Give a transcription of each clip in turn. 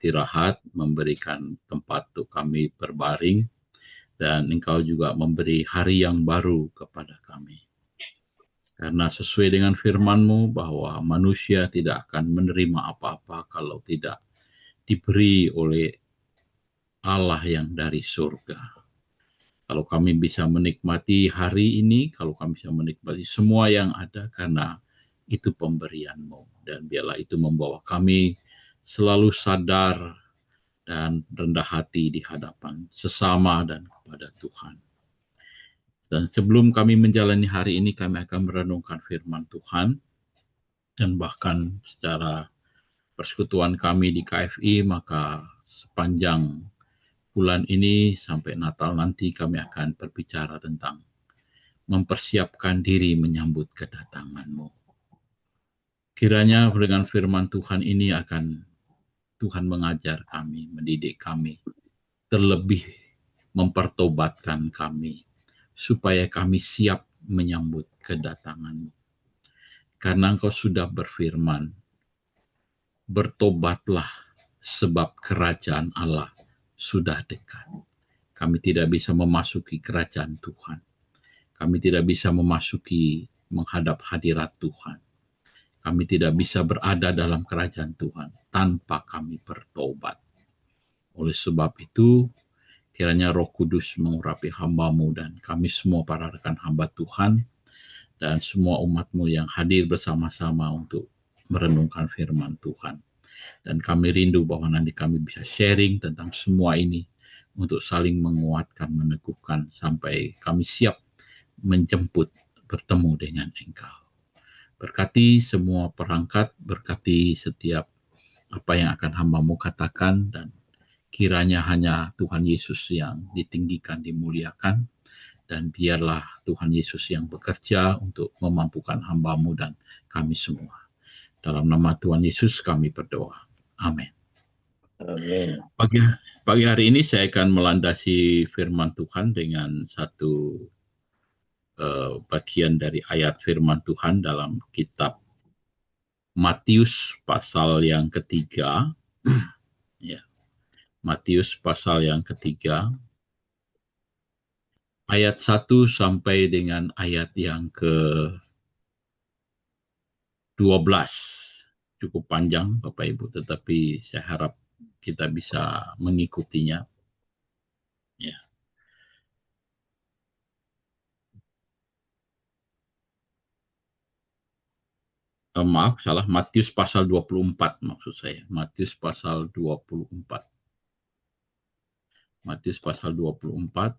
beristirahat, memberikan tempat untuk kami berbaring, dan Engkau juga memberi hari yang baru kepada kami. Karena sesuai dengan firman-Mu bahwa manusia tidak akan menerima apa-apa kalau tidak diberi oleh Allah yang dari surga. Kalau kami bisa menikmati hari ini, kalau kami bisa menikmati semua yang ada, karena itu pemberian-Mu. Dan biarlah itu membawa kami selalu sadar dan rendah hati di hadapan sesama dan kepada Tuhan. Dan sebelum kami menjalani hari ini, kami akan merenungkan firman Tuhan. Dan bahkan secara persekutuan kami di KFI, maka sepanjang bulan ini sampai Natal nanti kami akan berbicara tentang mempersiapkan diri menyambut kedatangan-Mu. Kiranya dengan firman Tuhan ini akan Tuhan mengajar kami, mendidik kami, terlebih mempertobatkan kami, supaya kami siap menyambut kedatangan-Mu. Karena Engkau sudah berfirman, bertobatlah sebab kerajaan Allah sudah dekat. Kami tidak bisa memasuki kerajaan Tuhan. Kami tidak bisa menghadap hadirat Tuhan. Kami tidak bisa berada dalam kerajaan Tuhan tanpa kami bertobat. Oleh sebab itu, kiranya Roh Kudus mengurapi hamba-Mu dan kami semua para rekan hamba Tuhan dan semua umat-Mu yang hadir bersama-sama untuk merenungkan firman Tuhan. Dan kami rindu bahwa nanti kami bisa sharing tentang semua ini untuk saling menguatkan, meneguhkan sampai kami siap menjemput bertemu dengan Engkau. Berkati semua perangkat, berkati setiap apa yang akan hamba-Mu katakan, dan kiranya hanya Tuhan Yesus yang ditinggikan, dimuliakan, dan biarlah Tuhan Yesus yang bekerja untuk memampukan hamba-Mu dan kami semua. Dalam nama Tuhan Yesus kami berdoa. Amin. Amin. Pagi hari ini saya akan melandasi firman Tuhan dengan satu bagian dari ayat firman Tuhan dalam kitab Matius pasal yang ketiga. Ya, Matius pasal yang ketiga, ayat 1 sampai dengan ayat yang ke-12. Cukup panjang Bapak Ibu, tetapi saya harap kita bisa mengikutinya. Ya. Maaf, salah, Matius pasal 24 maksud saya. Matius pasal 24. Matius pasal 24.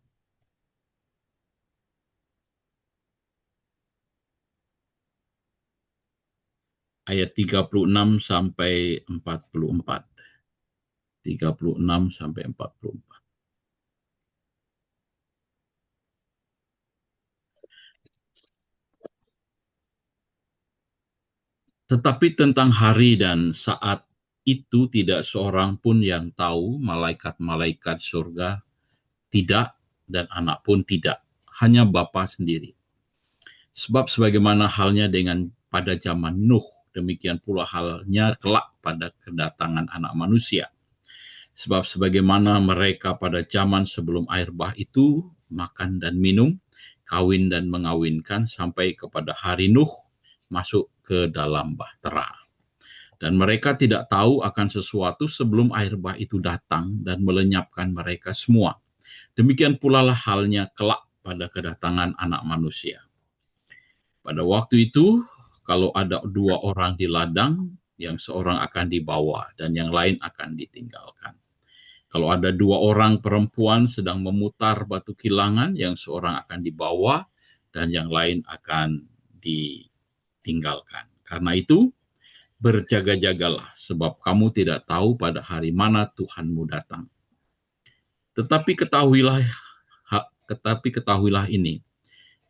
Ayat 36 sampai 44. 36 sampai 44. Tetapi tentang hari dan saat itu tidak seorang pun yang tahu, malaikat-malaikat surga tidak, dan anak pun tidak, hanya Bapa sendiri. Sebab sebagaimana halnya dengan pada zaman Nuh, demikian pula halnya kelak pada kedatangan anak manusia. Sebab sebagaimana mereka pada zaman sebelum air bah itu makan dan minum, kawin dan mengawinkan sampai kepada hari Nuh masuk ke dalam bahtera. Dan mereka tidak tahu akan sesuatu sebelum air bah itu datang dan melenyapkan mereka semua. Demikian pula lah halnya kelak pada kedatangan anak manusia. Pada waktu itu, kalau ada 2 orang di ladang, yang seorang akan dibawa dan yang lain akan ditinggalkan. Kalau ada 2 orang perempuan sedang memutar batu kilangan, yang seorang akan dibawa dan yang lain akan ditinggalkan. Karena itu, berjaga-jagalah, sebab kamu tidak tahu pada hari mana Tuhanmu datang. Tetapi ketahuilah ini,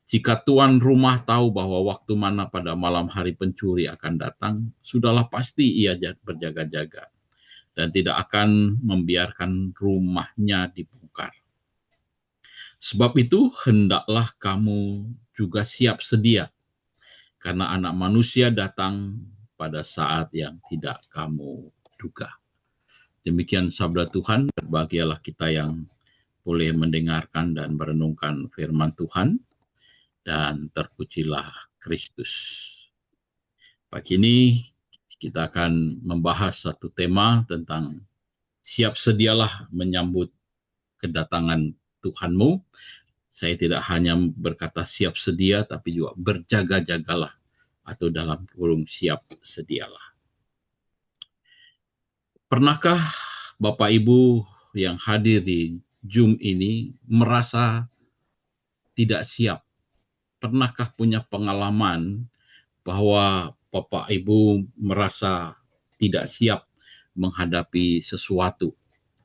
jika tuan rumah tahu bahwa waktu mana pada malam hari pencuri akan datang, sudahlah pasti ia berjaga-jaga dan tidak akan membiarkan rumahnya dibongkar. Sebab itu, hendaklah kamu juga siap sedia, karena anak manusia datang pada saat yang tidak kamu duga. Demikian sabda Tuhan, berbahagialah kita yang boleh mendengarkan dan merenungkan firman Tuhan, dan terpujilah Kristus. Pagi ini kita akan membahas satu tema tentang siap sedialah menyambut kedatangan Tuhanmu. Saya tidak hanya berkata siap sedia, tapi juga berjaga-jagalah, atau dalam kurung siap sedialah. Pernahkah Bapak Ibu yang hadir di Zoom ini merasa tidak siap? Pernahkah punya pengalaman bahwa Bapak Ibu merasa tidak siap menghadapi sesuatu,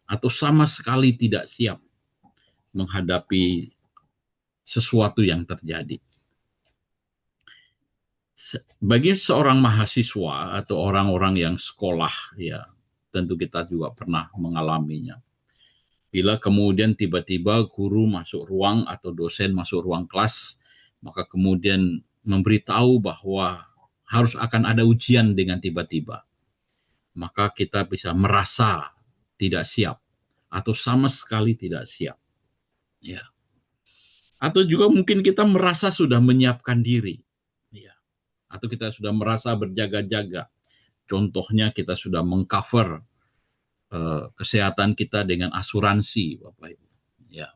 atau sama sekali tidak siap menghadapi sesuatu yang terjadi? Bagi seorang mahasiswa atau orang-orang yang sekolah, ya tentu kita juga pernah mengalaminya. Bila kemudian tiba-tiba guru masuk ruang atau dosen masuk ruang kelas, maka kemudian memberitahu bahwa harus akan ada ujian dengan tiba-tiba, maka kita bisa merasa tidak siap atau sama sekali tidak siap. Ya. Atau juga mungkin kita merasa sudah menyiapkan diri. Ya. Atau kita sudah merasa berjaga-jaga. Contohnya kita sudah mengcover kesehatan kita dengan asuransi, Bapak Ibu. Ya.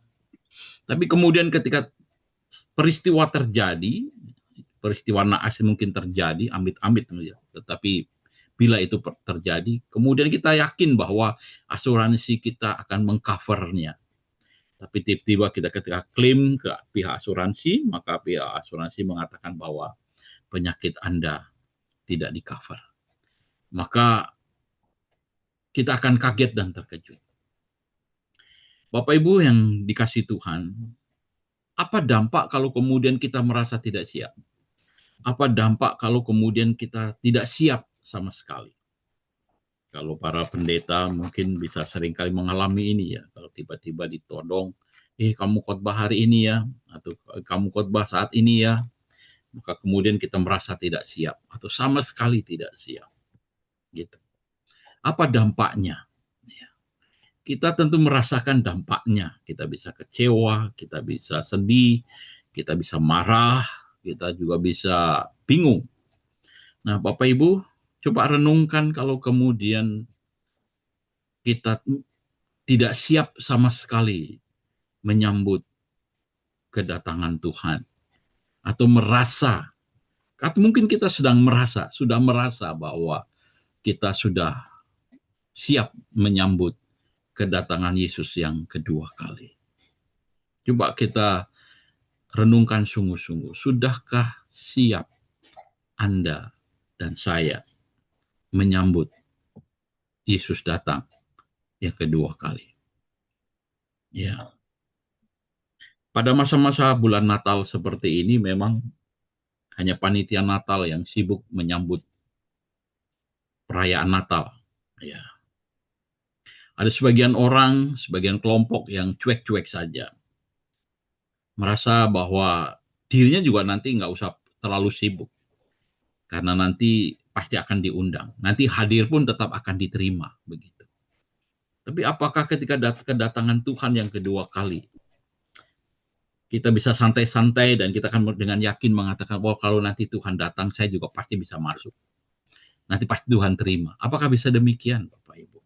Tapi kemudian ketika peristiwa terjadi, peristiwa naas mungkin terjadi, amit-amit, ya. Tetapi bila itu terjadi, kemudian kita yakin bahwa asuransi kita akan mengcovernya. Tapi tiba-tiba kita ketika klaim ke pihak asuransi, maka pihak asuransi mengatakan bahwa penyakit Anda tidak di-cover. Maka kita akan kaget dan terkejut. Bapak Ibu yang dikasih Tuhan, apa dampak kalau kemudian kita merasa tidak siap? Apa dampak kalau kemudian kita tidak siap sama sekali? Kalau para pendeta mungkin bisa seringkali mengalami ini ya, kalau tiba-tiba ditodong, kamu khotbah hari ini ya, atau kamu khotbah saat ini ya, maka kemudian kita merasa tidak siap, atau sama sekali tidak siap. Gitu. Apa dampaknya? Ya. Kita tentu merasakan dampaknya. Kita bisa kecewa, kita bisa sedih, kita bisa marah, kita juga bisa bingung. Nah, Bapak Ibu, coba renungkan kalau kemudian kita tidak siap sama sekali menyambut kedatangan Tuhan. Atau merasa, atau mungkin kita sudah merasa bahwa kita sudah siap menyambut kedatangan Yesus yang kedua kali. Coba kita renungkan sungguh-sungguh. Sudahkah siap Anda dan saya menyambut Yesus datang yang kedua kali? Ya. Pada masa-masa bulan Natal seperti ini memang hanya panitia Natal yang sibuk menyambut perayaan Natal. Ya. Ada sebagian orang, sebagian kelompok yang cuek-cuek saja. Merasa bahwa dirinya juga nanti nggak usah terlalu sibuk. Karena nanti pasti akan diundang. Nanti hadir pun tetap akan diterima. Begitu. Tapi apakah ketika kedatangan Tuhan yang kedua kali, kita bisa santai-santai dan kita akan dengan yakin mengatakan bahwa kalau nanti Tuhan datang, saya juga pasti bisa masuk. Nanti pasti Tuhan terima. Apakah bisa demikian, Bapak Ibu?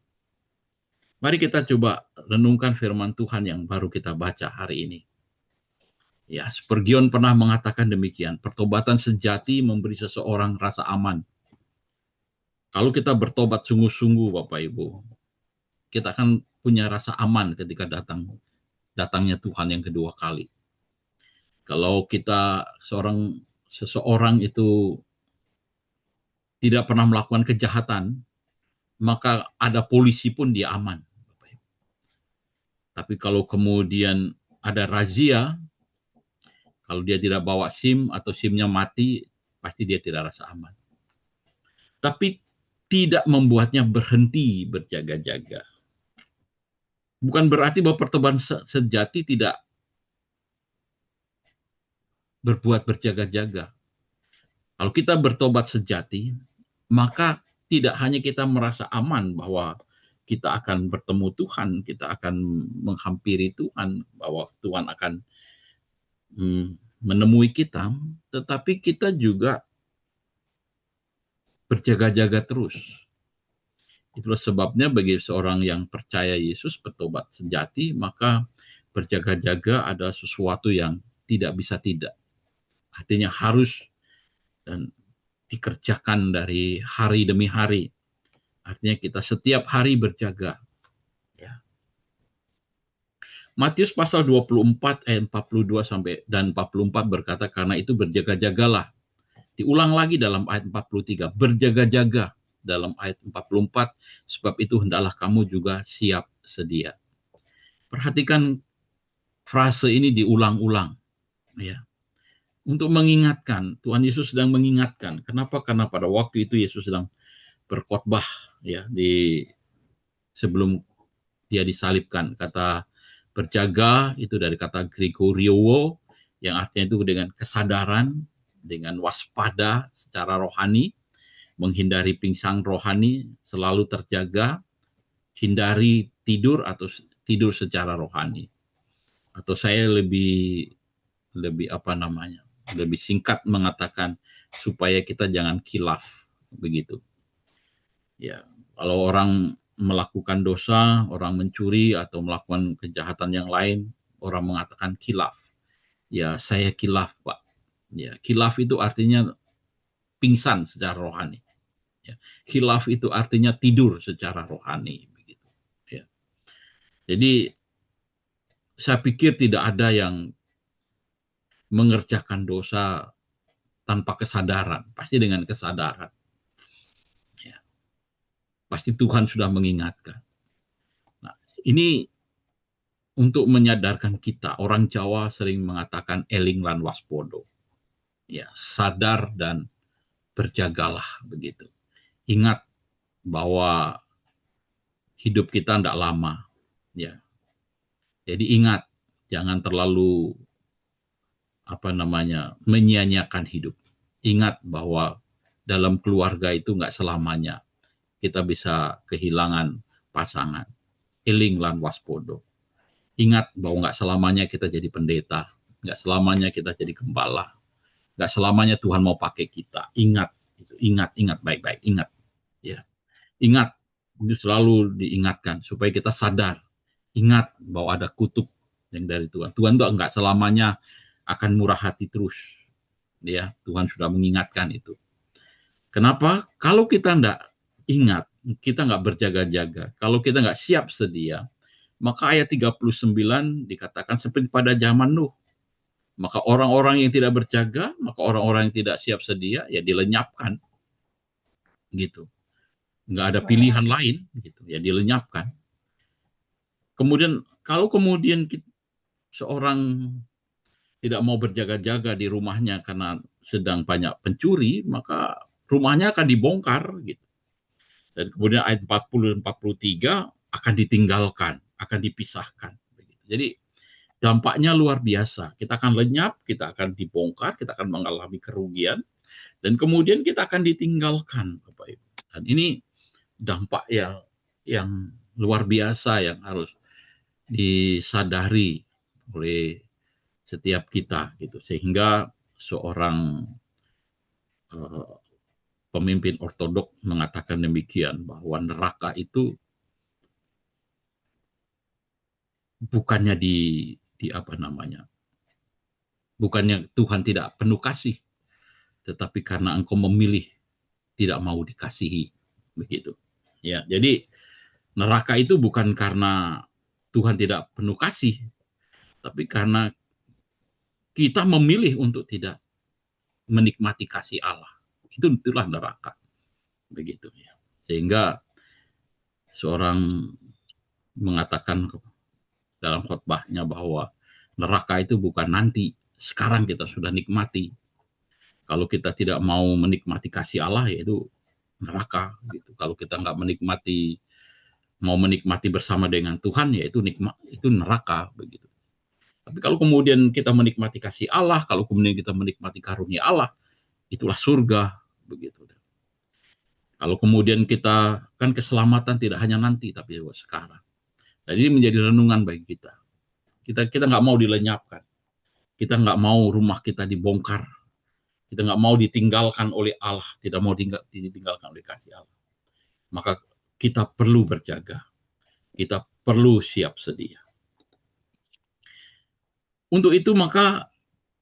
Mari kita coba renungkan firman Tuhan yang baru kita baca hari ini. Ya, Spurgeon pernah mengatakan demikian. Pertobatan sejati memberi seseorang rasa aman. Kalau kita bertobat sungguh-sungguh, Bapak Ibu, kita akan punya rasa aman ketika datangnya Tuhan yang kedua kali. Kalau kita seseorang itu tidak pernah melakukan kejahatan, maka ada polisi pun dia aman. Tapi kalau kemudian ada razia, kalau dia tidak bawa SIM atau SIM-nya mati, pasti dia tidak rasa aman. Tapi tidak membuatnya berhenti berjaga-jaga. Bukan berarti bahwa pertobatan sejati tidak berbuat berjaga-jaga. Kalau kita bertobat sejati, maka tidak hanya kita merasa aman bahwa kita akan bertemu Tuhan, kita akan menghampiri Tuhan, bahwa Tuhan akan menemui kita, tetapi kita juga berjaga-jaga terus. Itulah sebabnya bagi seorang yang percaya Yesus, bertobat sejati, maka berjaga-jaga adalah sesuatu yang tidak bisa tidak. Artinya harus dan dikerjakan dari hari demi hari. Artinya kita setiap hari berjaga. Ya. Matius pasal 24 ayat 42 sampai dan 44 berkata, karena itu berjaga-jagalah. Diulang lagi dalam ayat 43, berjaga-jaga dalam ayat 44, sebab itu hendaklah kamu juga siap sedia. Perhatikan frase ini diulang-ulang, ya, untuk mengingatkan. Tuhan Yesus sedang mengingatkan. Kenapa? Karena pada waktu itu Yesus sedang berkhotbah, ya, di sebelum dia disalibkan. Kata berjaga itu dari kata Gregoriowo, yang artinya itu dengan kesadaran, dengan waspada secara rohani, menghindari pingsan rohani, selalu terjaga, hindari tidur atau tidur secara rohani. Atau saya lebih lebih singkat mengatakan supaya kita jangan khilaf, begitu. Ya, kalau orang melakukan dosa, orang mencuri atau melakukan kejahatan yang lain, orang mengatakan khilaf. Ya, saya khilaf, Pak. Ya, khilaf itu artinya pingsan secara rohani. Ya. Khilaf itu artinya tidur secara rohani. Begitu. Ya. Jadi saya pikir tidak ada yang mengerjakan dosa tanpa kesadaran. Pasti dengan kesadaran. Ya. Pasti Tuhan sudah mengingatkan. Nah, ini untuk menyadarkan kita. Orang Jawa sering mengatakan eling lan waspodo. Ya, sadar dan berjagalah, begitu. Ingat bahwa hidup kita tidak lama, ya. Jadi ingat, jangan terlalu menyia-nyiakan hidup. Ingat bahwa dalam keluarga itu nggak selamanya kita bisa kehilangan pasangan. Eling lan waspodo. Ingat bahwa nggak selamanya kita jadi pendeta, nggak selamanya kita jadi gembala, nggak selamanya Tuhan mau pakai kita. Ingat, itu ingat baik-baik, ingat, ya, ingat, itu selalu diingatkan supaya kita sadar. Ingat bahwa ada kutuk yang dari Tuhan. Tuhan itu nggak selamanya akan murah hati terus, ya. Tuhan sudah mengingatkan itu. Kenapa? Kalau kita nggak ingat, kita nggak berjaga-jaga, kalau kita nggak siap sedia, maka ayat 39 dikatakan seperti pada zaman Nuh. Maka orang-orang yang tidak berjaga, maka orang-orang yang tidak siap sedia, ya dilenyapkan. Gitu. Nggak ada pilihan lain, gitu. Ya dilenyapkan. Kemudian, kalau kemudian seorang tidak mau berjaga-jaga di rumahnya karena sedang banyak pencuri, maka rumahnya akan dibongkar. Gitu. Dan kemudian ayat 40 dan 43 akan ditinggalkan, akan dipisahkan. Jadi dampaknya luar biasa. Kita akan lenyap, kita akan dibongkar, kita akan mengalami kerugian, dan kemudian kita akan ditinggalkan, Bapak Ibu. Dan ini dampak yang luar biasa yang harus disadari oleh setiap kita, gitu. Sehingga seorang pemimpin ortodok mengatakan demikian, bahwa neraka itu bukannya bukannya Tuhan tidak penuh kasih, tetapi karena engkau memilih tidak mau dikasihi, begitu. Ya, jadi neraka itu bukan karena Tuhan tidak penuh kasih, tapi karena kita memilih untuk tidak menikmati kasih Allah. Itulah neraka, begitu ya. Sehingga seorang mengatakan dalam khotbahnya bahwa neraka itu bukan nanti, sekarang kita sudah nikmati. Kalau kita tidak mau menikmati kasih Allah, yaitu neraka. Gitu. Kalau kita nggak mau menikmati bersama dengan Tuhan, yaitu itu neraka, begitu. Tapi kalau kemudian kita menikmati kasih Allah, kalau kemudian kita menikmati karunia Allah, itulah surga, begitu. Kalau kemudian kita, kan keselamatan tidak hanya nanti, tapi juga sekarang. Dan ini menjadi renungan bagi kita. Kita nggak mau dilenyapkan. Kita nggak mau rumah kita dibongkar. Kita nggak mau ditinggalkan oleh Allah. Tidak mau ditinggalkan oleh kasih Allah. Maka kita perlu berjaga. Kita perlu siap sedia. Untuk itu maka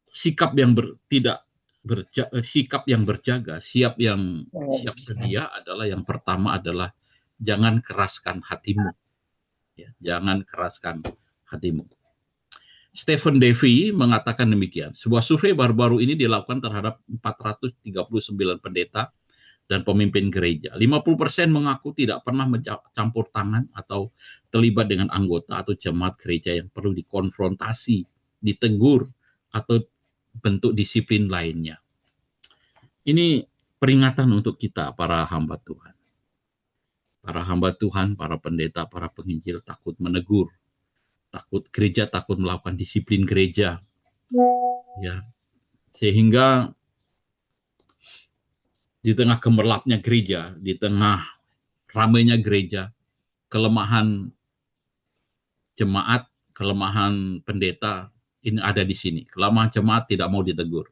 sikap yang berjaga, siap sedia adalah yang pertama adalah jangan keraskan hatimu. Ya, jangan keraskan hatimu. Stephen Davey mengatakan demikian. Sebuah survei baru-baru ini dilakukan terhadap 439 pendeta dan pemimpin gereja. 50% mengaku tidak pernah mencampur tangan atau terlibat dengan anggota atau jemaat gereja yang perlu dikonfrontasi, ditegur, atau bentuk disiplin lainnya. Ini peringatan untuk kita, para hamba Tuhan. Para hamba Tuhan, para pendeta, para penginjil takut menegur. Gereja takut melakukan disiplin gereja. Ya. Sehingga di tengah gemerlapnya gereja, di tengah ramainya gereja, kelemahan jemaat, kelemahan pendeta, ini ada di sini. Kelemahan jemaat tidak mau ditegur.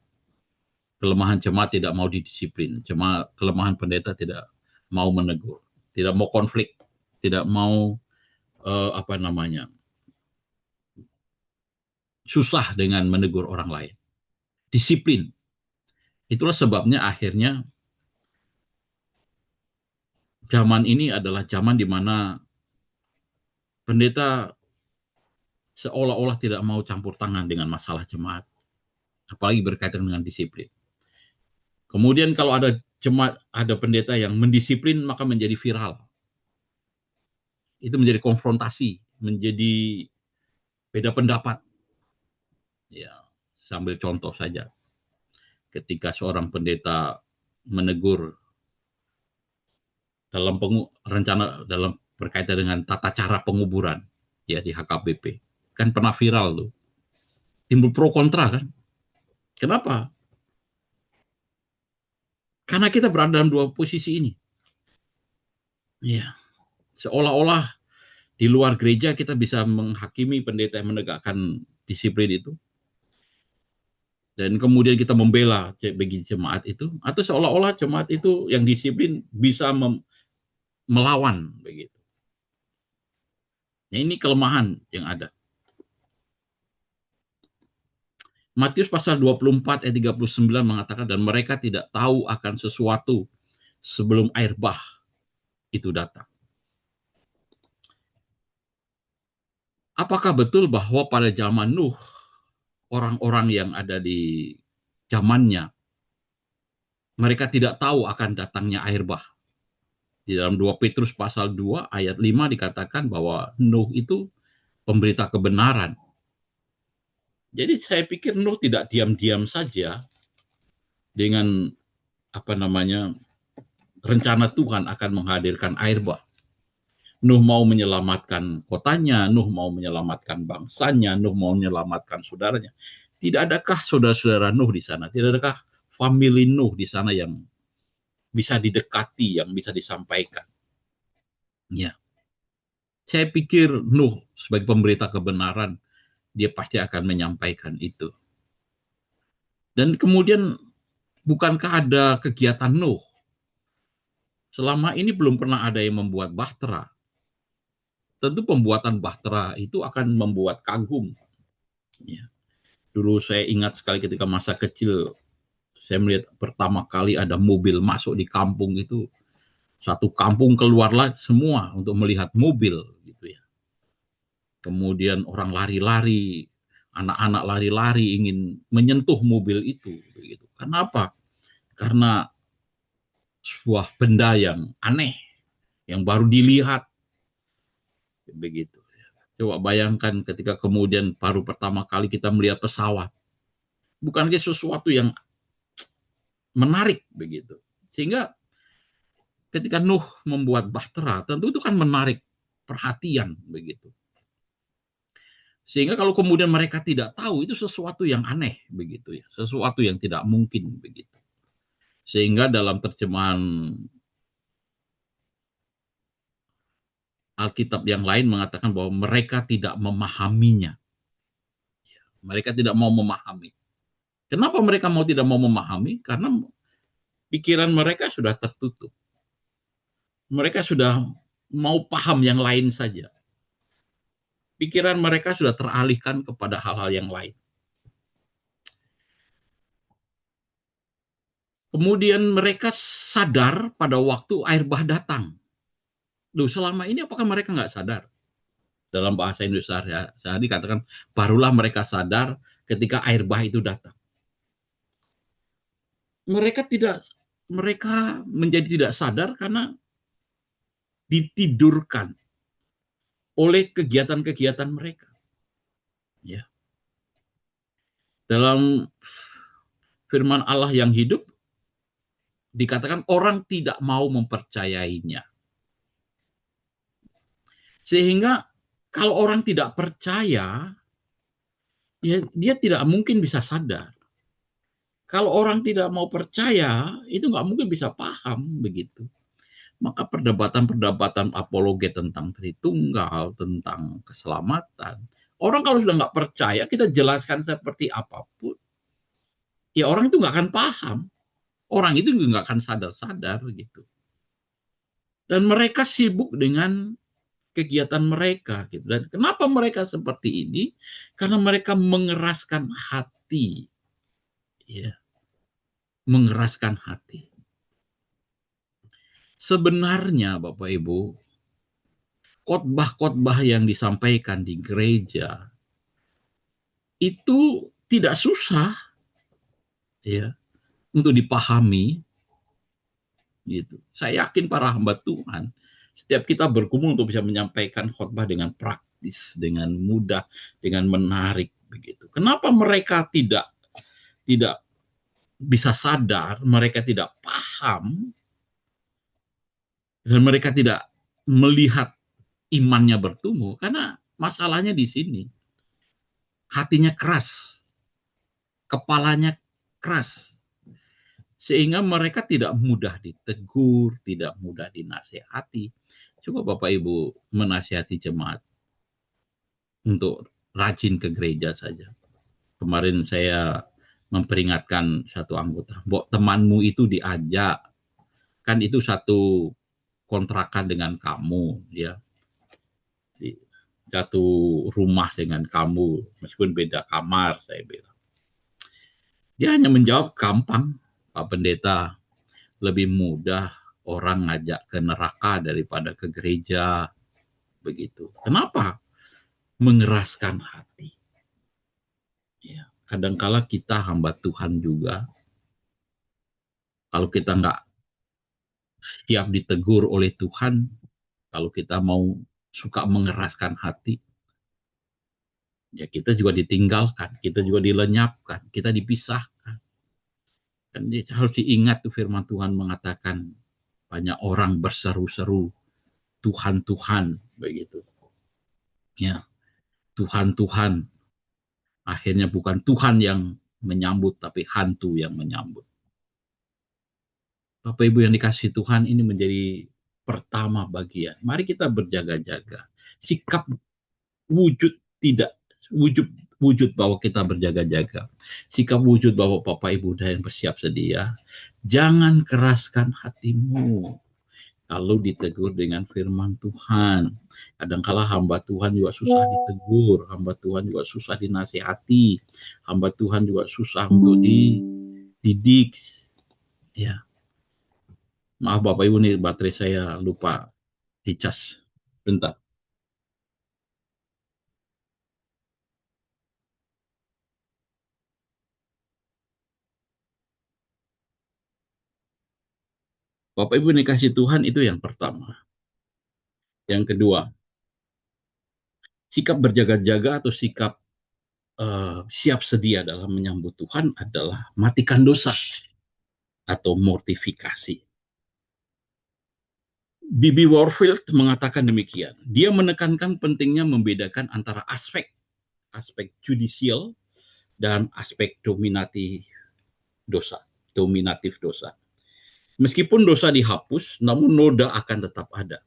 Kelemahan jemaat tidak mau didisiplin. Kelemahan pendeta tidak mau menegur. Tidak mau konflik. Tidak mau susah dengan menegur orang lain. Disiplin. Itulah sebabnya akhirnya zaman ini adalah zaman di mana pendeta seolah-olah tidak mau campur tangan dengan masalah jemaat. Apalagi berkaitan dengan disiplin. Kemudian kalau ada jemaat, ada pendeta yang mendisiplin, maka menjadi viral. Itu menjadi konfrontasi, menjadi beda pendapat. Ya, sambil contoh saja. Ketika seorang pendeta menegur dalam berkaitan dengan tata cara penguburan ya di HKBP, kan pernah viral tuh. Timbul pro kontra kan? Kenapa? Karena kita berada dalam dua posisi ini. Ya, seolah-olah di luar gereja kita bisa menghakimi pendeta yang menegakkan disiplin itu. Dan kemudian kita membela bagi jemaat itu, atau seolah-olah jemaat itu yang disiplin bisa melawan begitu. Ya, ini kelemahan yang ada. Matius pasal 24 ayat 39 mengatakan, dan mereka tidak tahu akan sesuatu sebelum air bah itu datang. Apakah betul bahwa pada zaman Nuh, orang-orang yang ada di zamannya, mereka tidak tahu akan datangnya air bah? Di dalam 2 Petrus pasal 2 ayat 5 dikatakan bahwa Nuh itu pemberita kebenaran. Jadi saya pikir Nuh tidak diam-diam saja dengan rencana Tuhan akan menghadirkan air bah. Nuh mau menyelamatkan kotanya, Nuh mau menyelamatkan bangsanya, Nuh mau menyelamatkan saudaranya. Tidak adakah saudara-saudara Nuh di sana? Tidak adakah famili Nuh di sana yang bisa didekati, yang bisa disampaikan? Ya. Saya pikir Nuh sebagai pemberita kebenaran, dia pasti akan menyampaikan itu. Dan kemudian, bukankah ada kegiatan Nuh? Selama ini belum pernah ada yang membuat bahtera. Tentu pembuatan bahtera itu akan membuat kagum. Ya. Dulu saya ingat sekali ketika masa kecil, saya melihat pertama kali ada mobil masuk di kampung itu. Satu kampung keluarlah semua untuk melihat mobil. Gitu ya. Kemudian orang lari-lari, anak-anak lari-lari ingin menyentuh mobil itu. Begitu. Kenapa? Karena sebuah benda yang aneh, yang baru dilihat. Begitu. Coba bayangkan ketika kemudian baru pertama kali kita melihat pesawat. Bukankah sesuatu yang menarik begitu. Sehingga ketika Nuh membuat bahtera, tentu itu kan menarik perhatian begitu. Sehingga kalau kemudian mereka tidak tahu, itu sesuatu yang aneh begitu ya, sesuatu yang tidak mungkin begitu. Sehingga dalam terjemahan Alkitab yang lain mengatakan bahwa mereka tidak memahaminya. Mereka tidak mau memahami. Kenapa mereka tidak mau memahami? Karena pikiran mereka sudah tertutup. Mereka sudah mau paham yang lain saja. Pikiran mereka sudah teralihkan kepada hal-hal yang lain. Kemudian mereka sadar pada waktu air bah datang. Loh, selama ini apakah mereka nggak sadar? Dalam bahasa Indonesia saya dikatakan, barulah mereka sadar ketika air bah itu datang. Mereka menjadi tidak sadar karena ditidurkan oleh kegiatan-kegiatan mereka. Ya. Dalam firman Allah yang hidup dikatakan orang tidak mau mempercayainya. Sehingga kalau orang tidak percaya, ya dia tidak mungkin bisa sadar. Kalau orang tidak mau percaya, itu nggak mungkin bisa paham begitu. Maka perdebatan-perdebatan apologet tentang Tritunggal, tentang keselamatan, orang kalau sudah nggak percaya, kita jelaskan seperti apapun, ya orang itu nggak akan paham. Orang itu nggak akan sadar-sadar gitu. Dan mereka sibuk dengan kegiatan mereka gitu. Dan kenapa mereka seperti ini? Karena mereka mengeraskan hati. Ya, mengeraskan hati. Sebenarnya Bapak Ibu, khotbah-khotbah yang disampaikan di gereja itu tidak susah ya untuk dipahami gitu. Saya yakin para hamba Tuhan, setiap kita bergumul untuk bisa menyampaikan khotbah dengan praktis, dengan mudah, dengan menarik begitu. Kenapa mereka tidak bisa sadar, mereka tidak paham, dan mereka tidak melihat imannya bertumbuh? Karena masalahnya di sini. Hatinya keras, kepalanya keras, sehingga mereka tidak mudah ditegur, tidak mudah dinasehati. Coba Bapak Ibu menasihati jemaat untuk rajin ke gereja saja. Kemarin saya memperingatkan satu anggota, bahwa temanmu itu diajak, kan itu satu kontrakan dengan kamu, ya, di satu rumah dengan kamu, meskipun beda kamar, saya bilang. Dia hanya menjawab gampang, Pak Pendeta, lebih mudah orang ngajak ke neraka daripada ke gereja. Begitu. Kenapa? Mengeraskan hati. Ya, kadangkala kita hamba Tuhan juga, kalau kita nggak siap ditegur oleh Tuhan, kalau kita mau suka mengeraskan hati, ya kita juga ditinggalkan, kita juga dilenyapkan, kita dipisahkan. Dan harus diingat tuh firman Tuhan mengatakan, banyak orang berseru-seru, Tuhan, Tuhan, begitu. Ya, Tuhan, Tuhan. Akhirnya bukan Tuhan yang menyambut, tapi hantu yang menyambut. Bapak Ibu yang dikasihi Tuhan, ini menjadi pertama bagian. Mari kita berjaga-jaga. Sikap wujud tidak, wujud bahwa kita berjaga-jaga. Sikap wujud bahwa Bapak Ibu yang bersiap sedia. Jangan keraskan hatimu kalau ditegur dengan firman Tuhan. Kadangkala hamba Tuhan juga susah ditegur, hamba Tuhan juga susah dinasihati, hamba Tuhan juga susah untuk dididik. Ya, maaf Bapak Ibu, nih baterai saya lupa dicas. Bentar. Bapak Ibu dikasih Tuhan, itu yang pertama. Yang kedua, sikap berjaga-jaga atau sikap siap sedia dalam menyambut Tuhan adalah matikan dosa atau mortifikasi. B.B. Warfield mengatakan demikian. Dia menekankan pentingnya membedakan antara aspek judicial dan aspek dominatif dosa. Meskipun dosa dihapus, namun noda akan tetap ada.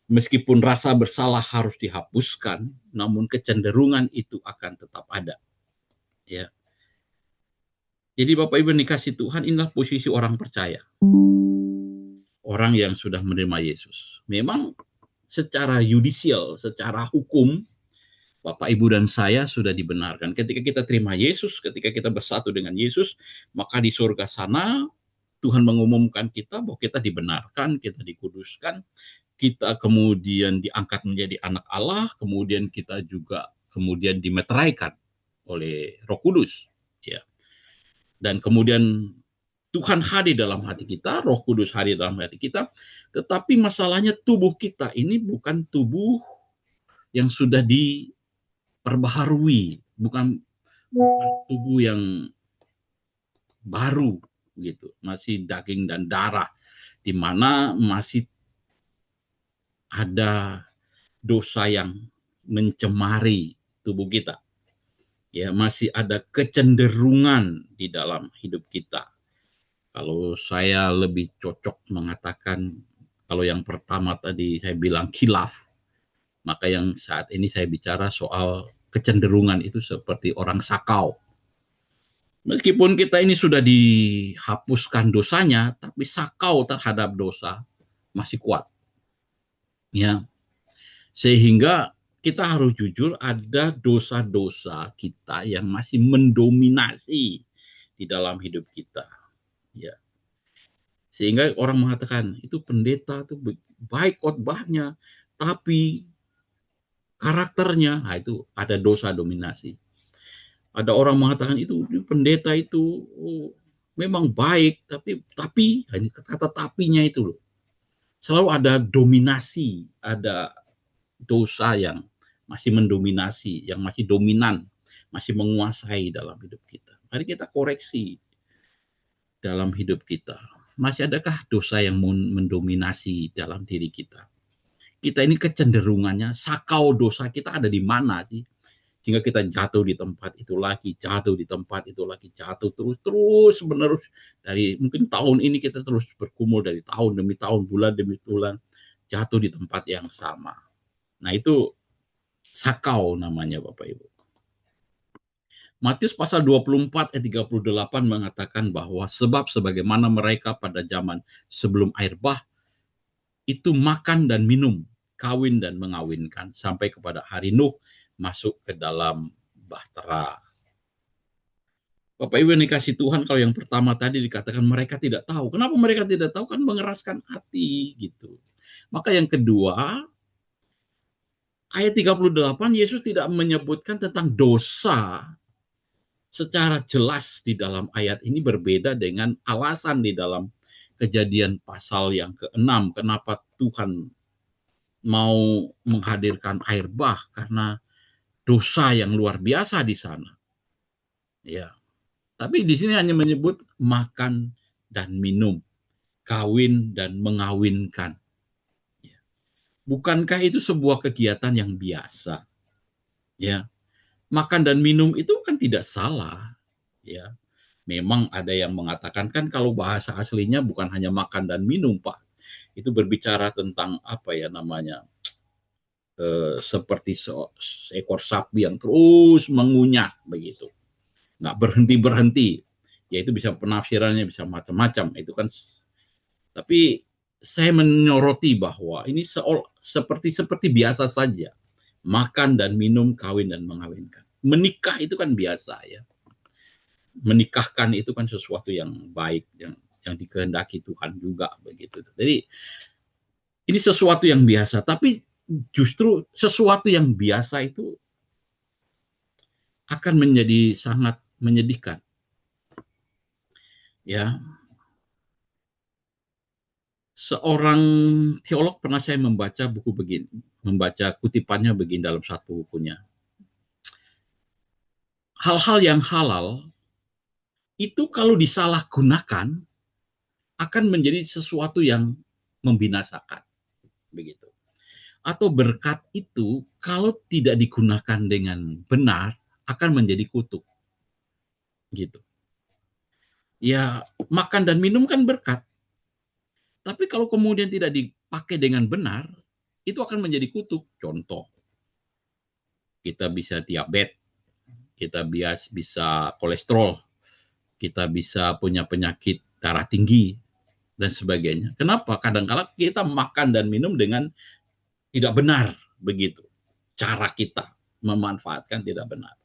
Meskipun rasa bersalah harus dihapuskan, namun kecenderungan itu akan tetap ada. Ya. Jadi Bapak Ibu dikasih Tuhan, inilah posisi orang percaya. Orang yang sudah menerima Yesus. Memang secara yudisial, secara hukum, Bapak, Ibu, dan saya sudah dibenarkan. Ketika kita terima Yesus, ketika kita bersatu dengan Yesus, maka di surga sana Tuhan mengumumkan kita bahwa kita dibenarkan, kita dikuduskan, kita kemudian diangkat menjadi anak Allah, kemudian kita juga kemudian dimeteraikan oleh Roh Kudus. Ya. Dan kemudian Tuhan hadir dalam hati kita, Roh Kudus hadir dalam hati kita, tetapi masalahnya tubuh kita ini bukan tubuh yang sudah diperbaharui, bukan tubuh yang baru gitu, masih daging dan darah, di mana masih ada dosa yang mencemari tubuh kita. Ya, masih ada kecenderungan di dalam hidup kita. Kalau saya lebih cocok mengatakan, kalau yang pertama tadi saya bilang khilaf, maka yang saat ini saya bicara soal kecenderungan itu seperti orang sakau. Meskipun kita ini sudah dihapuskan dosanya, tapi sakau terhadap dosa masih kuat. Ya. Sehingga kita harus jujur, ada dosa-dosa kita yang masih mendominasi di dalam hidup kita. Ya. Sehingga orang mengatakan, itu pendeta itu baik khotbahnya, tapi karakternya, nah itu ada dosa dominasi. Ada orang mengatakan itu pendeta itu memang baik, tapi hanya kata tapinya itu loh. Selalu ada dominasi, ada dosa yang masih mendominasi, yang masih dominan, masih menguasai dalam hidup kita. Mari kita koreksi dalam hidup kita. Masih adakah dosa yang mendominasi dalam diri kita? Kita ini kecenderungannya, sakau dosa kita ada di mana sih? Sehingga kita jatuh di tempat itu lagi, jatuh di tempat itu lagi, jatuh terus menerus. Dari mungkin tahun ini kita terus bergumul dari tahun demi tahun, bulan demi bulan, jatuh di tempat yang sama. Nah itu sakau namanya Bapak Ibu. Matius pasal 24 ayat 38 mengatakan bahwa sebab sebagaimana mereka pada zaman sebelum air bah itu makan dan minum, kawin dan mengawinkan sampai kepada hari Nuh masuk ke dalam bahtera. Bapak Ibu yang dikasih Tuhan, kalau yang pertama tadi dikatakan mereka tidak tahu. Kenapa mereka tidak tahu? Kan mengeraskan hati gitu. Maka yang kedua, ayat 38 Yesus tidak menyebutkan tentang dosa secara jelas di dalam ayat ini, berbeda dengan alasan di dalam Kejadian pasal yang ke-6. Kenapa Tuhan mau menghadirkan air bah? Karena dosa yang luar biasa di sana. Ya. Tapi di sini hanya menyebut makan dan minum, kawin dan mengawinkan. Ya. Bukankah itu sebuah kegiatan yang biasa? Ya. Makan dan minum itu kan tidak salah. Ya. Memang ada yang mengatakan kan kalau bahasa aslinya bukan hanya makan dan minum, Pak. Itu berbicara tentang apa ya namanya? Seperti seekor sapi yang terus mengunyah begitu, nggak berhenti, ya itu bisa penafsirannya bisa macam-macam itu kan. Tapi saya menyoroti bahwa ini seperti biasa saja, makan dan minum, kawin dan mengawinkan. Menikah itu kan biasa ya, menikahkan itu kan sesuatu yang baik, yang dikehendaki Tuhan juga begitu. Jadi ini sesuatu yang biasa, tapi justru sesuatu yang biasa itu akan menjadi sangat menyedihkan. Ya. Seorang teolog pernah saya membaca buku begini, membaca kutipannya begini dalam satu bukunya. Hal-hal yang halal itu kalau disalahgunakan akan menjadi sesuatu yang membinasakan. Begitu. Atau berkat itu kalau tidak digunakan dengan benar akan menjadi kutuk. Gitu. Ya, makan dan minum kan berkat. Tapi kalau kemudian tidak dipakai dengan benar, itu akan menjadi kutuk. Contoh, kita bisa diabetes, kita bisa kolesterol, kita bisa punya penyakit darah tinggi, dan sebagainya. Kenapa? Kadang-kala kita makan dan minum dengan tidak benar, begitu. Cara kita memanfaatkan tidak benar.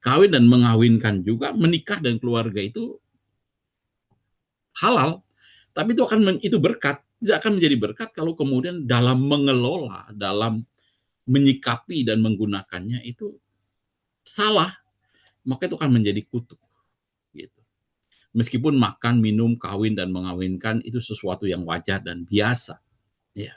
Kawin dan mengawinkan juga, menikah dan keluarga itu halal, tapi itu berkat. Tidak akan menjadi berkat kalau kemudian dalam mengelola, dalam menyikapi dan menggunakannya itu salah, maka itu akan menjadi kutuk. Gitu. Meskipun makan, minum, kawin dan mengawinkan itu sesuatu yang wajar dan biasa. Ya.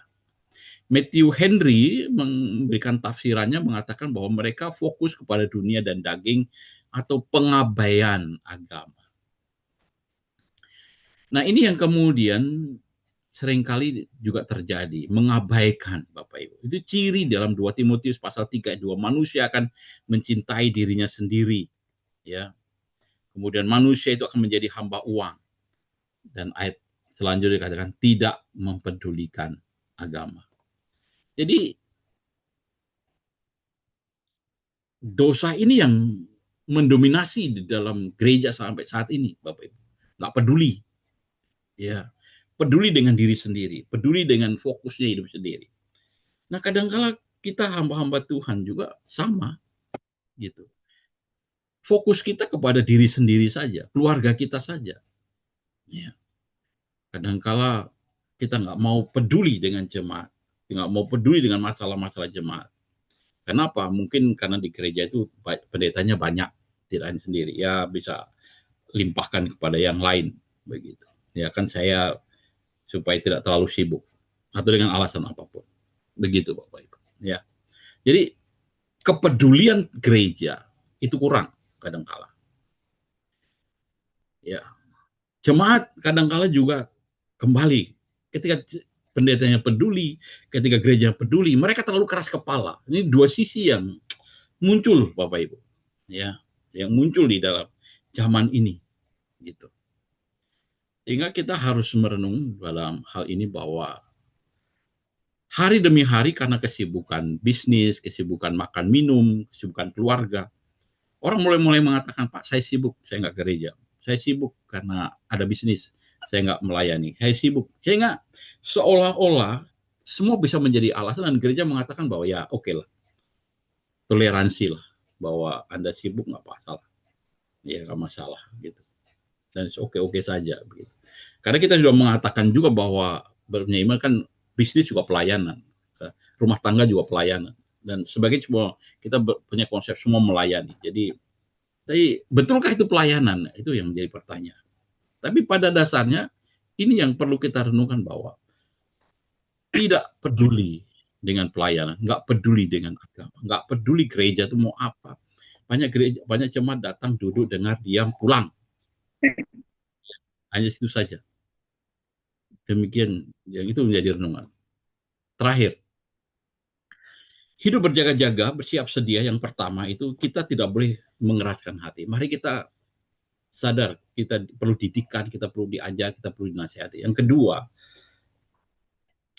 Matthew Henry memberikan tafsirannya, mengatakan bahwa mereka fokus kepada dunia dan daging atau pengabaian agama. Nah, ini yang kemudian seringkali juga terjadi, mengabaikan Bapak Ibu. Itu ciri dalam 2 Timotius pasal 3 ayat 2, manusia akan mencintai dirinya sendiri, ya. Kemudian manusia itu akan menjadi hamba uang. Dan ayat selanjutnya dikatakan tidak mempedulikan agama. Jadi dosa ini yang mendominasi di dalam gereja sampai saat ini, Bapak Ibu. Nggak peduli. Ya, peduli dengan diri sendiri, peduli dengan fokusnya hidup sendiri. Nah, kadang-kala kita hamba-hamba Tuhan juga sama, gitu. Fokus kita kepada diri sendiri saja, keluarga kita saja. Ya. Kadang-kala kita nggak mau peduli dengan jemaat, nggak mau peduli dengan masalah-masalah jemaat. Kenapa? Mungkin karena di gereja itu pendetanya banyak, tidak hanya sendiri. Ya, bisa limpahkan kepada yang lain, begitu. Ya kan, saya supaya tidak terlalu sibuk atau dengan alasan apapun, begitu Bapak Ibu. Ya, jadi kepedulian gereja itu kurang kadangkala. Ya, jemaat kadangkala juga kembali ketika pendetanya peduli, ketika gereja peduli, mereka terlalu keras kepala. Ini dua sisi yang muncul Bapak Ibu, ya, yang muncul di dalam zaman ini, gitu. Sehingga kita harus merenung dalam hal ini bahwa hari demi hari karena kesibukan bisnis, kesibukan makan minum, kesibukan keluarga, orang mulai mengatakan, Pak, saya sibuk, saya nggak gereja. Saya sibuk karena ada bisnis, saya nggak melayani. Saya sibuk. Sehingga seolah-olah semua bisa menjadi alasan, dan gereja mengatakan bahwa ya oke lah, toleransi lah, bahwa Anda sibuk nggak masalah. Ya nggak masalah gitu. Dan oke-oke saja begitu. Karena kita sudah mengatakan juga bahwa beriman kan bisnis juga pelayanan, rumah tangga juga pelayanan, dan sebagai semua kita punya konsep semua melayani. Jadi betulkah itu pelayanan? Itu yang menjadi pertanyaan. Tapi pada dasarnya ini yang perlu kita renungkan, bahwa tidak peduli dengan pelayanan, nggak peduli dengan agama, nggak peduli gereja itu mau apa. Banyak jemaat datang, duduk, dengar, diam, pulang. Hanya situ saja. Demikian, yang itu menjadi renungan. Terakhir, hidup berjaga-jaga, bersiap sedia. Yang pertama itu kita tidak boleh mengeraskan hati. Mari kita sadar, kita perlu didikan, kita perlu diajar, kita perlu dinasihati. Yang kedua,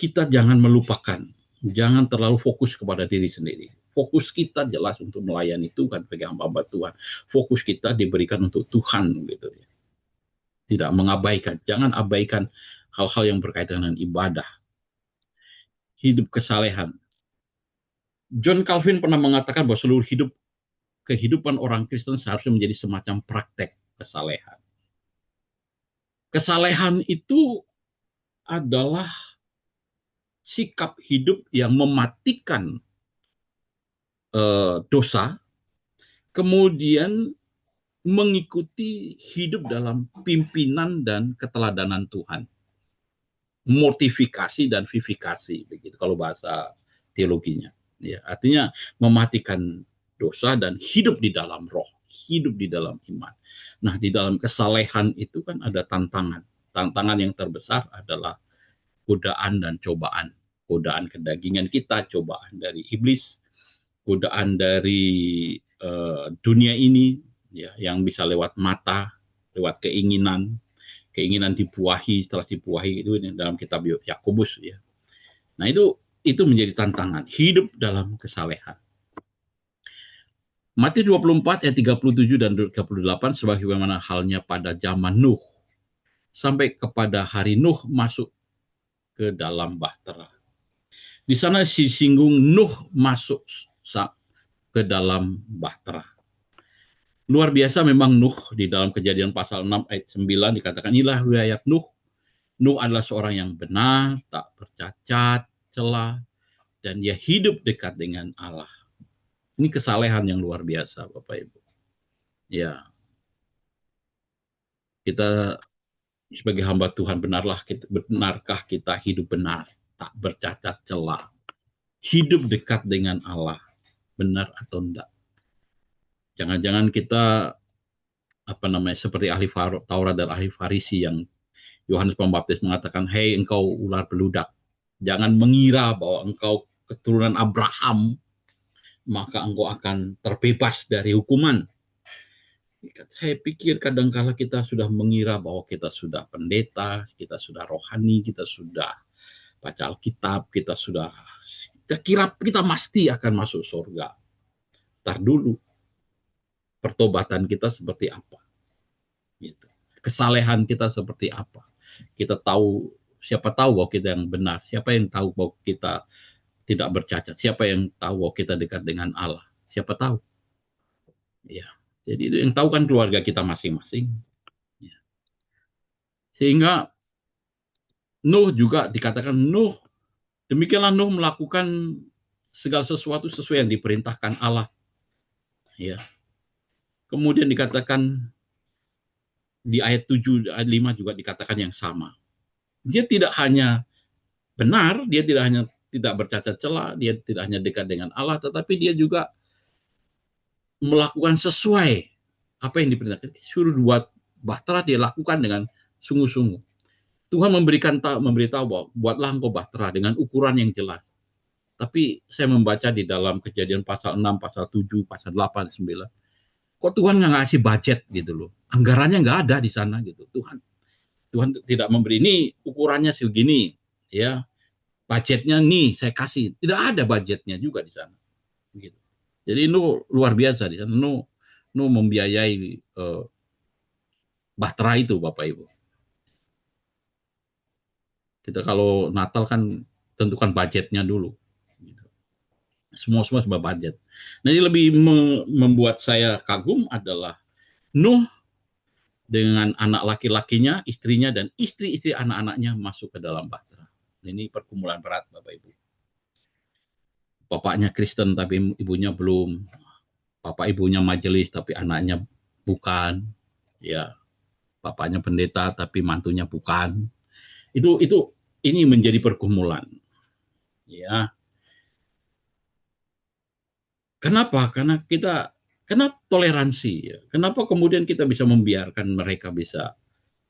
kita jangan melupakan, jangan terlalu fokus kepada diri sendiri. Fokus kita jelas untuk melayani Tuhan sebagai hamba-hamba Tuhan. Fokus kita diberikan untuk Tuhan, gitu ya. Tidak mengabaikan, jangan abaikan hal-hal yang berkaitan dengan ibadah, hidup kesalehan. John Calvin pernah mengatakan bahwa seluruh kehidupan orang Kristen seharusnya menjadi semacam praktek kesalehan. Kesalehan itu adalah sikap hidup yang mematikan dosa, kemudian mengikuti hidup dalam pimpinan dan keteladanan Tuhan. Mortifikasi dan vivifikasi, begitu kalau bahasa teologinya. Ya, artinya mematikan dosa dan hidup di dalam roh, hidup di dalam iman. Nah, di dalam kesalehan itu kan ada tantangan. Tantangan yang terbesar adalah godaan dan cobaan. Godaan kedagingan kita, cobaan dari iblis, godaan dari dunia ini, ya, yang bisa lewat mata, lewat keinginan dibuahi, setelah dibuahi itu dalam kitab Yakobus, ya. Nah, itu itu menjadi tantangan, hidup dalam kesalehan. Matius 24 ayat 37 dan 38 sebagaimana halnya pada zaman Nuh sampai kepada hari Nuh masuk ke dalam bahtera. Di sana disinggung Nuh masuk ke dalam bahtera. Luar biasa memang Nuh di dalam Kejadian pasal 6 ayat 9 dikatakan inilah riwayat Nuh. Nuh adalah seorang yang benar, tak bercacat, celah, dan dia hidup dekat dengan Allah. Ini kesalehan yang luar biasa, Bapak Ibu. Ya, kita sebagai hamba Tuhan benarkah kita hidup benar, tak bercacat celah, hidup dekat dengan Allah, benar atau enggak? Jangan-jangan kita seperti ahli Taurat dan ahli Farisi yang Yohanes Pembaptis mengatakan, hei engkau ular beludak, jangan mengira bahwa engkau keturunan Abraham, maka engkau akan terbebas dari hukuman. Saya pikir kadang-kala kita sudah mengira bahwa kita sudah pendeta, kita sudah rohani, kita sudah baca Alkitab, kita kira kita pasti akan masuk surga. Ntar dulu, pertobatan kita seperti apa? Gitu. Kesalehan kita seperti apa? Kita tahu, siapa tahu bahwa kita yang benar, siapa yang tahu bahwa kita tidak bercacat, siapa yang tahu bahwa kita dekat dengan Allah, siapa tahu? Ya, jadi yang tahu kan keluarga kita masing-masing. Ya. Sehingga Nuh juga dikatakan demikianlah Nuh melakukan segala sesuatu sesuai yang diperintahkan Allah. Ya. Kemudian dikatakan di ayat 7, ayat 5 juga dikatakan yang sama. Dia tidak hanya benar, dia tidak hanya tidak bercacat celah, dia tidak hanya dekat dengan Allah, tetapi dia juga melakukan sesuai apa yang diperintahkan. Suruh buat bahtera, dia lakukan dengan sungguh-sungguh. Tuhan memberitahu bahwa buatlah engkau bahtera dengan ukuran yang jelas. Tapi saya membaca di dalam Kejadian pasal 6, pasal 7, pasal 8, 9. Kok Tuhan nggak ngasih budget gitu loh. Anggarannya nggak ada di sana gitu. Tuhan tidak memberi, ini ukurannya segini. Ya, budgetnya nih saya kasih. Tidak ada budgetnya juga di sana. Gitu. Jadi Nuh luar biasa di sana. Nuh membiayai bahtera itu, Bapak Ibu. Kita kalau Natal kan tentukan budgetnya dulu. Semua sebab budget. Nah, ini lebih membuat saya kagum adalah Nuh dengan anak laki-lakinya, istrinya, dan istri-istri anak-anaknya masuk ke dalam bahtera. Ini pergumulan berat, Bapak Ibu. Bapaknya Kristen tapi ibunya belum. Bapak ibunya majelis tapi anaknya bukan. Ya, bapaknya pendeta tapi mantunya bukan. Ini menjadi pergumulan. Ya. Kenapa? Karena toleransi. Ya. Kenapa kemudian kita bisa membiarkan mereka bisa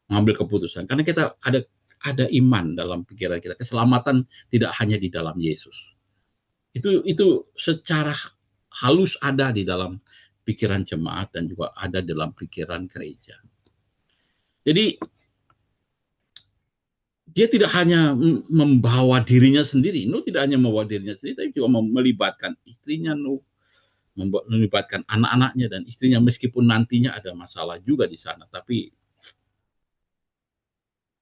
mengambil keputusan? Karena kita ada iman dalam pikiran kita. Keselamatan tidak hanya di dalam Yesus. Itu secara halus ada di dalam pikiran jemaat dan juga ada dalam pikiran gereja. Jadi dia tidak hanya membawa dirinya sendiri. Nuh tidak hanya membawa dirinya sendiri, tapi juga melibatkan istrinya Nuh, melibatkan anak-anaknya dan istrinya, meskipun nantinya ada masalah juga di sana. Tapi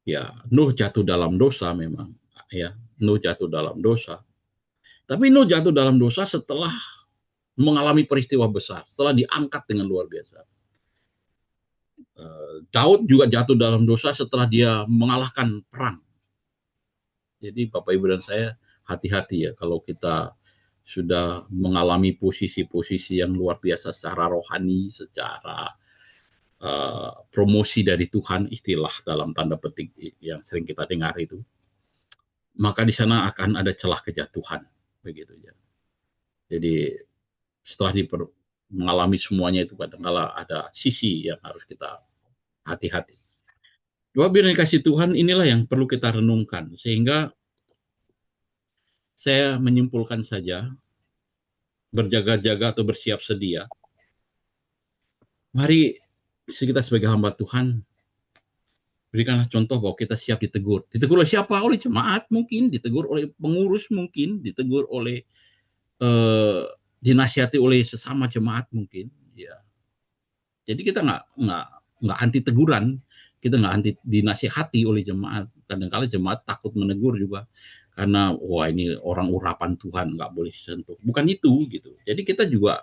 ya Nuh jatuh dalam dosa memang. Ya, Nuh jatuh dalam dosa. Tapi Nuh jatuh dalam dosa setelah mengalami peristiwa besar, setelah diangkat dengan luar biasa. Daud juga jatuh dalam dosa setelah dia mengalahkan perang. Jadi Bapak Ibu dan saya hati-hati ya kalau kita sudah mengalami posisi-posisi yang luar biasa secara rohani, secara promosi dari Tuhan, istilah dalam tanda petik yang sering kita dengar itu, maka di sana akan ada celah kejatuhan, begitu ya. Jadi setelah mengalami semuanya itu kadang-kala ada sisi yang harus kita hati-hati. Bapak Ibu kasih Tuhan, inilah yang perlu kita renungkan sehingga saya menyimpulkan saja, berjaga-jaga atau bersiap sedia. Mari kita sebagai hamba Tuhan Berikanlah contoh bahwa kita siap ditegur. Ditegur oleh siapa? Oleh jemaat mungkin, ditegur oleh pengurus mungkin, ditegur oleh eh, dinasihati oleh sesama jemaat mungkin. Ya. Jadi kita nggak anti teguran, kita nggak anti dinasihati oleh jemaat. Kadang-kala jemaat takut menegur juga karena wah ini orang urapan Tuhan nggak boleh sentuh. Bukan itu gitu. Jadi kita juga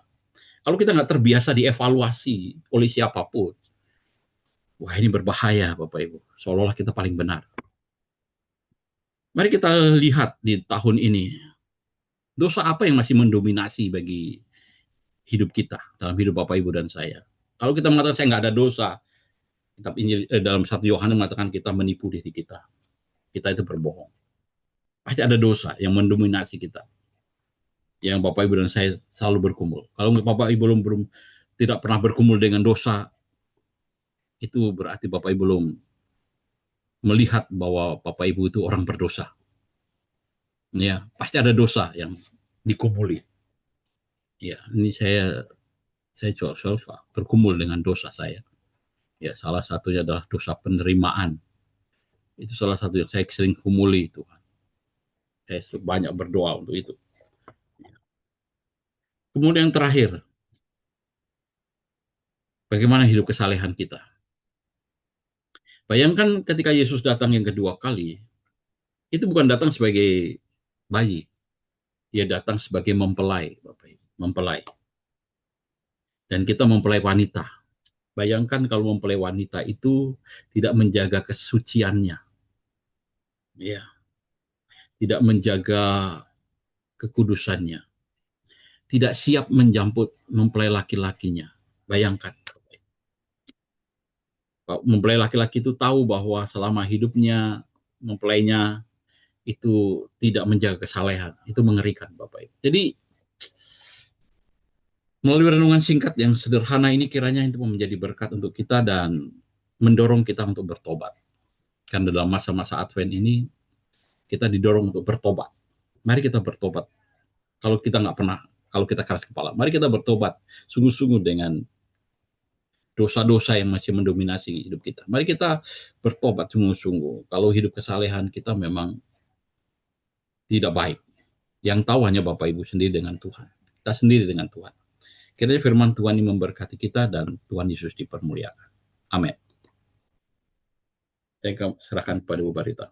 kalau kita nggak terbiasa dievaluasi oleh siapapun, wah ini berbahaya Bapak Ibu. Seolah-olah kita paling benar. Mari kita lihat di tahun ini, dosa apa yang masih mendominasi bagi hidup kita, dalam hidup Bapak Ibu dan saya. Kalau kita mengatakan saya nggak ada dosa, kitab Injil dalam 1 Yohanes mengatakan kita menipu diri kita. Kita itu berbohong. Pasti ada dosa yang mendominasi kita. Yang Bapak Ibu dan saya selalu berkumpul. Kalau Bapak Ibu belum tidak pernah berkumpul dengan dosa, itu berarti Bapak Ibu belum melihat bahwa Bapak Ibu itu orang berdosa. Ya, pasti ada dosa yang dikumpuli. Ya, ini saya selalu berkumpul dengan dosa saya. Ya, salah satunya adalah dosa penerimaan. Itu salah satu yang saya sering kumuli Tuhan. Saya banyak berdoa untuk itu. Kemudian yang terakhir, bagaimana hidup kesalehan kita? Bayangkan ketika Yesus datang yang kedua kali, itu bukan datang sebagai bayi. Dia datang sebagai mempelai, Bapak Ibu, mempelai. Dan kita mempelai wanita. Bayangkan kalau mempelai wanita itu tidak menjaga kesuciannya. Ya, tidak menjaga kekudusannya. Tidak siap menjemput mempelai laki-lakinya. Bayangkan. Mempelai laki-laki itu tahu bahwa selama hidupnya mempelainya itu tidak menjaga kesalehan. Itu mengerikan Bapak Ibu. Jadi melalui renungan singkat yang sederhana ini kiranya itu menjadi berkat untuk kita dan mendorong kita untuk bertobat. Karena dalam masa-masa Advent ini kita didorong untuk bertobat. Mari kita bertobat. Kalau kita nggak pernah, kalau kita keras kepala, mari kita bertobat sungguh-sungguh dengan dosa-dosa yang masih mendominasi hidup kita. Mari kita bertobat sungguh-sungguh. Kalau hidup kesalehan kita memang tidak baik. Yang tahu hanya Bapak Ibu sendiri dengan Tuhan. Kita sendiri dengan Tuhan. Kiranya firman Tuhan ini memberkati kita dan Tuhan Yesus dipermuliakan. Amin. Saya serahkan kepada Bu Barita.